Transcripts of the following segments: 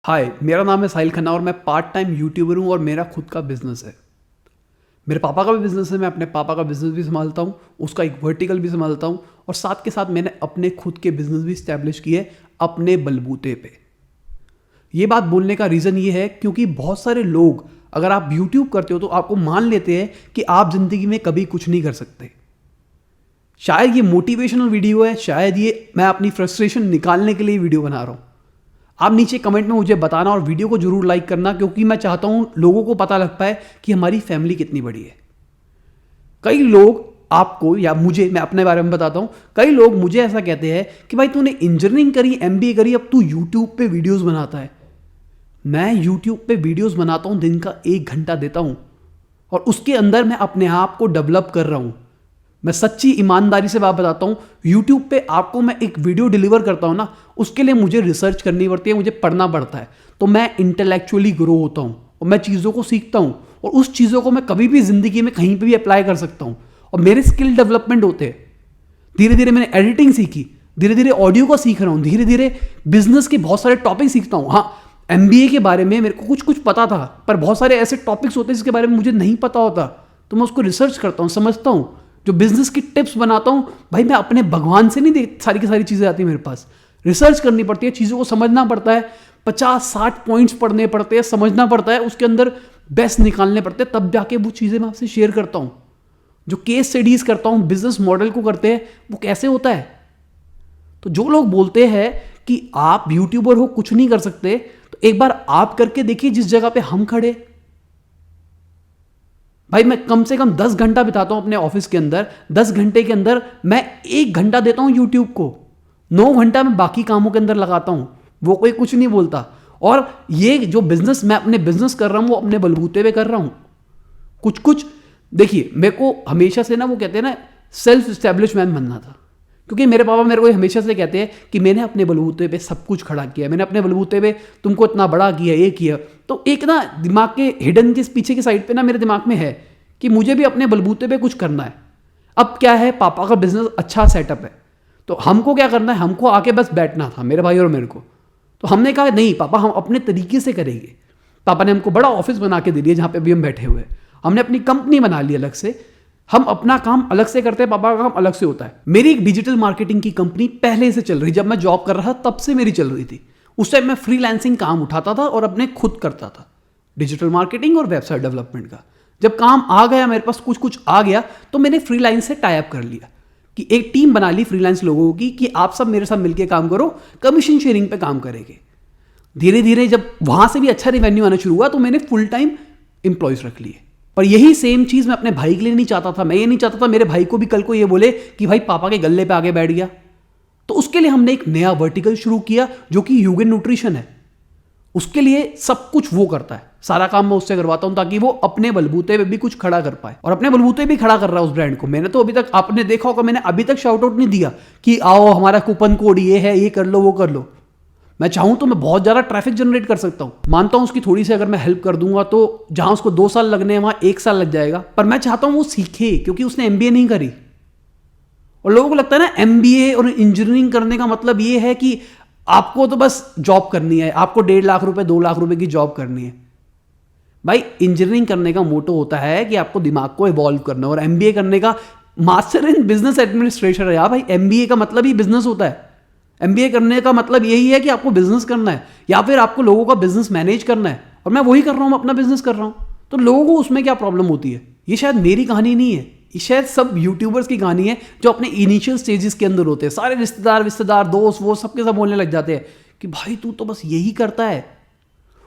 हाय, मेरा नाम है साहिल खन्ना और मैं पार्ट टाइम यूट्यूबर हूँ और मेरा खुद का बिजनेस है। मेरे पापा का भी बिजनेस है, मैं अपने पापा का बिजनेस भी संभालता हूँ, उसका एक वर्टिकल भी संभालता हूँ और साथ के साथ मैंने अपने खुद के बिजनेस भी स्टैब्लिश किए अपने बलबूते पे। ये बात बोलने का रीज़न ये है क्योंकि बहुत सारे लोग अगर आप यूट्यूब करते हो तो आपको मान लेते हैं कि आप ज़िंदगी में कभी कुछ नहीं कर सकते। शायद ये मोटिवेशनल वीडियो है, शायद ये मैं अपनी फ्रस्ट्रेशन निकालने के लिए वीडियो बना रहा हूँ। आप नीचे कमेंट में मुझे बताना और वीडियो को जरूर लाइक करना क्योंकि मैं चाहता हूं लोगों को पता लग पाए कि हमारी फैमिली कितनी बड़ी है। कई लोग आपको या मुझे, मैं अपने बारे में बताता हूं, कई लोग मुझे ऐसा कहते हैं कि भाई तूने इंजीनियरिंग करी, एमबीए करी, अब तू यूट्यूब पे वीडियोस बनाता है। मैं यूट्यूब पे वीडियोस बनाता हूं, दिन का 1 घंटा देता हूं और उसके अंदर मैं अपने आप को डेवलप कर रहा हूं। मैं सच्ची ईमानदारी से बात बताता हूँ, यूट्यूब पे आपको मैं एक वीडियो डिलीवर करता हूँ ना, उसके लिए मुझे रिसर्च करनी पड़ती है, मुझे पढ़ना पड़ता है, तो मैं इंटेलेक्चुअली ग्रो होता हूँ और मैं चीज़ों को सीखता हूँ और उस चीज़ों को मैं कभी भी ज़िंदगी में कहीं पर भी अप्लाई कर सकता हूँ और मेरे स्किल डेवलपमेंट होते हैं। धीरे धीरे मैंने एडिटिंग सीखी, धीरे धीरे ऑडियो का सीख रहा हूँ, धीरे धीरे बिजनेस के बहुत सारे टॉपिक सीखता हूँ। हाँ, एमबीए के बारे में मेरे को कुछ कुछ पता था, पर बहुत सारे ऐसे टॉपिक्स होते हैं जिसके बारे में मुझे नहीं पता होता, तो मैं उसको रिसर्च करता हूँ, समझता हूँ, जो बिजनेस की टिप्स बनाता हूँ। भाई मैं अपने भगवान से नहीं दे, सारी की सारी चीज़ें आती है मेरे पास, रिसर्च करनी पड़ती है, चीज़ों को समझना पड़ता है, 50-60 पॉइंट्स पढ़ने पड़ते हैं, समझना पड़ता है, उसके अंदर बेस्ट निकालने पड़ते हैं, तब जाके वो चीज़ें मैं आपसे शेयर करता हूँ। जो केस स्टडीज करता हूँ, बिजनेस मॉडल को करते हैं, वो कैसे होता है। तो जो लोग बोलते हैं कि आप यूट्यूबर हो, कुछ नहीं कर सकते, तो एक बार आप करके देखिए जिस जगह पे हम खड़े। भाई मैं कम से कम 10 घंटा बिताता हूं अपने ऑफिस के अंदर, 10 घंटे के अंदर मैं 1 घंटा देता हूं यूट्यूब को, 9 घंटा मैं बाकी कामों के अंदर लगाता हूं, वो कोई कुछ नहीं बोलता। और ये जो बिजनेस मैं अपने बिजनेस कर रहा हूं वो अपने बलबूते पे कर रहा हूं। कुछ कुछ देखिए, मेरे को हमेशा से ना, वो कहते हैं ना, सेल्फ स्टैब्लिश मैन बनना था, क्योंकि मेरे पापा मेरे को हमेशा से कहते हैं कि मैंने अपने बलबूते पे सब कुछ खड़ा किया, मैंने अपने बलबूते पे तुमको इतना बड़ा किया, ये किया। तो एक ना दिमाग के हिडन के पीछे की साइड पे ना मेरे दिमाग में है कि मुझे भी अपने बलबूते पे कुछ करना है। अब क्या है, पापा का बिजनेस अच्छा सेटअप है, तो हमको क्या करना है, हमको आके बस बैठना था, मेरे भाई और मेरे को। तो हमने कहा नहीं पापा, हम अपने तरीके से करेंगे। पापा ने हमको बड़ा ऑफिस बना के दे दिया जहाँ पे अभी हम बैठे हुए हैं। हमने अपनी कंपनी बना ली अलग से, हम अपना काम अलग से करते हैं, पापा का काम अलग से होता है। मेरी एक डिजिटल मार्केटिंग की कंपनी पहले से चल रही, जब मैं जॉब कर रहा था तब से मेरी चल रही थी। उस टाइम मैं फ्रीलांसिंग काम उठाता था और अपने खुद करता था, डिजिटल मार्केटिंग और वेबसाइट डेवलपमेंट का। जब काम आ गया, मेरे पास कुछ कुछ आ गया, तो मैंने फ्रीलांस से टाई अप कर लिया कि एक टीम बना ली फ्रीलांस लोगों की कि आप सब मेरे साथ मिलकर काम करो, कमीशन शेयरिंग पे काम करेंगे। धीरे धीरे जब वहां से भी अच्छा रेवेन्यू आना शुरू हुआ तो मैंने फुल टाइम एम्प्लॉयज रख लिए। पर यही सेम चीज मैं अपने भाई के लिए नहीं चाहता था। मैं ये नहीं चाहता था मेरे भाई को भी कल को ये बोले कि भाई पापा के गल्ले पे आगे बैठ गया। तो उसके लिए हमने एक नया वर्टिकल शुरू किया जो कि युगन न्यूट्रिशन है। उसके लिए सब कुछ वो करता है, सारा काम मैं उससे करवाता हूं ताकि वो अपने बलबूते पे भी कुछ खड़ा कर पाए, और अपने बलबूते भी खड़ा कर रहा है उस ब्रांड को। मैंने तो अभी तक, आपने देखा होगा, मैंने अभी तक शाउट आउट नहीं दिया कि आओ हमारा कूपन कोड ये है, ये कर लो, वो कर लो। मैं चाहूं तो मैं बहुत ज्यादा ट्रैफिक जनरेट कर सकता हूं, मानता हूं उसकी थोड़ी सी अगर मैं हेल्प कर दूंगा तो जहां उसको 2 साल लगने हैं वहां 1 साल लग जाएगा। पर मैं चाहता हूं वो सीखे, क्योंकि उसने एमबीए नहीं करी। और लोगों को लगता है ना एमबीए और इंजीनियरिंग करने का मतलब ये है कि आपको तो बस जॉब करनी है, आपको 1.5 लाख रुपए 2 लाख रुपए की जॉब करनी है। भाई इंजीनियरिंग करने का मोटो होता है कि आपको दिमाग को इवॉल्व करना है, और एमबीए करने का मास्टर इन बिजनेस एडमिनिस्ट्रेशन है। यार भाई एमबीए का मतलब ही बिजनेस होता है। एमबीए करने का मतलब यही है कि आपको बिजनेस करना है या फिर आपको लोगों का बिजनेस मैनेज करना है, और मैं वही कर रहा हूं, अपना बिजनेस कर रहा हूं। तो लोगों को उसमें क्या प्रॉब्लम होती है? ये शायद मेरी कहानी नहीं है, ये शायद सब यूट्यूबर्स की कहानी है जो अपने इनिशियल स्टेजेस के अंदर होते हैं। सारे रिश्तेदार दोस्त वो सबके सब बोलने लग जाते हैं कि भाई तू तो बस यही करता है।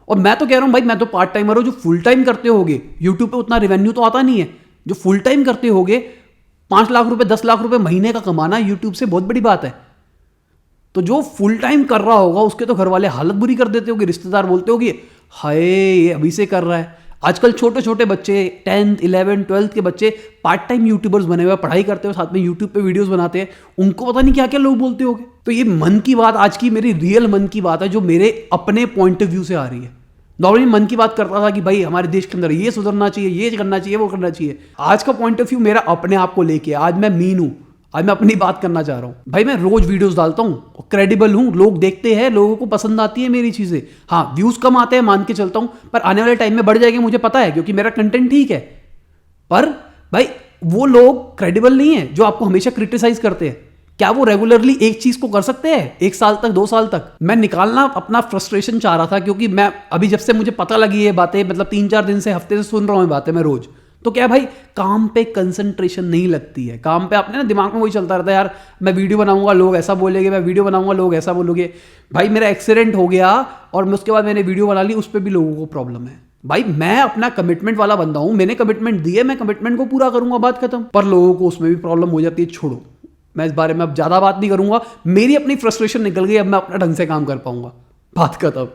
और मैं तो कह रहा हूं भाई, मैं तो पार्ट टाइमर हूं। जो फुल टाइम करते होगे, यूट्यूब पे उतना रेवेन्यू तो आता नहीं है। जो फुल टाइम करते होगे, 5 लाख रुपए 10 लाख रुपए महीने का कमाना यूट्यूब से बहुत बड़ी बात है। तो जो फुल टाइम कर रहा होगा उसके तो घर वाले हालत बुरी कर देते होगे, रिश्तेदार बोलते होगे हाय ये अभी से कर रहा है। आजकल छोटे छोटे बच्चे 10th 11th 12th के बच्चे पार्ट टाइम यूट्यूबर्स बने हुए, पढ़ाई करते हुए साथ में यूट्यूब पे वीडियोस बनाते हैं, उनको पता नहीं क्या क्या लोग बोलते होंगे। तो ये मन की बात, आज की मेरी रियल मन की बात है जो मेरे अपने पॉइंट ऑफ व्यू से आ रही है। नॉर्मली मन की बात करता था कि भाई हमारे देश के अंदर ये सुधरना चाहिए, ये करना चाहिए, वो करना चाहिए। आज का पॉइंट ऑफ व्यू मेरा अपने आप को लेके, आज मैं मीन हूं, आज मैं अपनी बात करना चाह रहा हूँ भाई। मैं रोज वीडियोस डालता हूँ, क्रेडिबल हूँ, लोग देखते हैं, लोगों को पसंद आती है मेरी चीजें। हाँ व्यूज कम आते हैं मान के चलता हूँ, पर आने वाले टाइम में बढ़ जाएंगे मुझे पता है, क्योंकि मेरा कंटेंट ठीक है। पर भाई वो लोग क्रेडिबल नहीं है जो आपको हमेशा क्रिटिसाइज करते हैं। क्या वो रेगुलरली एक चीज को कर सकते हैं 1 साल तक 2 साल तक? मैं निकालना अपना फ्रस्ट्रेशन चाह रहा था, क्योंकि मैं अभी जब से मुझे पता लगी ये बातें, मतलब 3-4 दिन से, हफ्ते से सुन रहा हूँ बातें मैं रोज। तो क्या भाई काम पे कंसंट्रेशन नहीं लगती है। काम पे आपने ना दिमाग में वही चलता रहता है, यार मैं वीडियो बनाऊंगा लोग ऐसा बोलेंगे, मैं वीडियो बनाऊंगा लोग ऐसा बोलोगे। भाई मेरा एक्सीडेंट हो गया और मैं उसके बाद मैंने वीडियो बना ली, उस पर भी लोगों को प्रॉब्लम है। भाई मैं अपना कमिटमेंट वाला बंदा हूं, मैंने कमिटमेंट दी है, मैं कमिटमेंट को पूरा करूंगा, बात खत्म। पर लोगों को उसमें भी प्रॉब्लम हो जाती है। छोड़ो, मैं इस बारे में अब ज्यादा बात नहीं करूंगा। मेरी अपनी फ्रस्ट्रेशन निकल गई, अब मैं अपना ढंग से काम कर पाऊंगा, बात खत्म।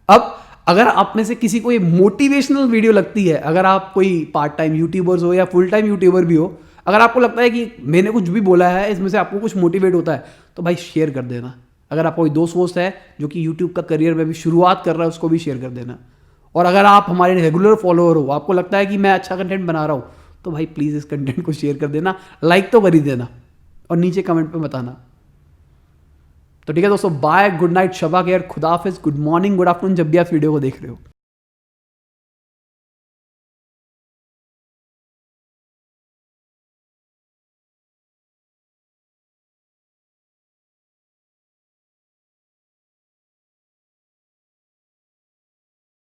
अब अगर आप में से किसी को ये मोटिवेशनल वीडियो लगती है, अगर आप कोई पार्ट टाइम यूट्यूबर्स हो या फुल टाइम यूट्यूबर भी हो, अगर आपको लगता है कि मैंने कुछ भी बोला है इसमें से आपको कुछ मोटिवेट होता है, तो भाई शेयर कर देना। अगर आपका कोई दोस्त वोस्त है जो कि यूट्यूब का करियर में भी शुरुआत कर रहा है, उसको भी शेयर कर देना। और अगर आप हमारे रेगुलर फॉलोअर हो, आपको लगता है कि मैं अच्छा कंटेंट बना रहा हूँ, तो भाई प्लीज़ इस कंटेंट को शेयर कर देना, लाइक तो कर ही देना और नीचे कमेंट पे बताना। तो ठीक है दोस्तों, बाय, गुड नाइट, शबा खैर, खुदा हाफिज़, गुड मॉर्निंग, गुड आफ्टरनून, जब भी आप वीडियो को देख रहे हो।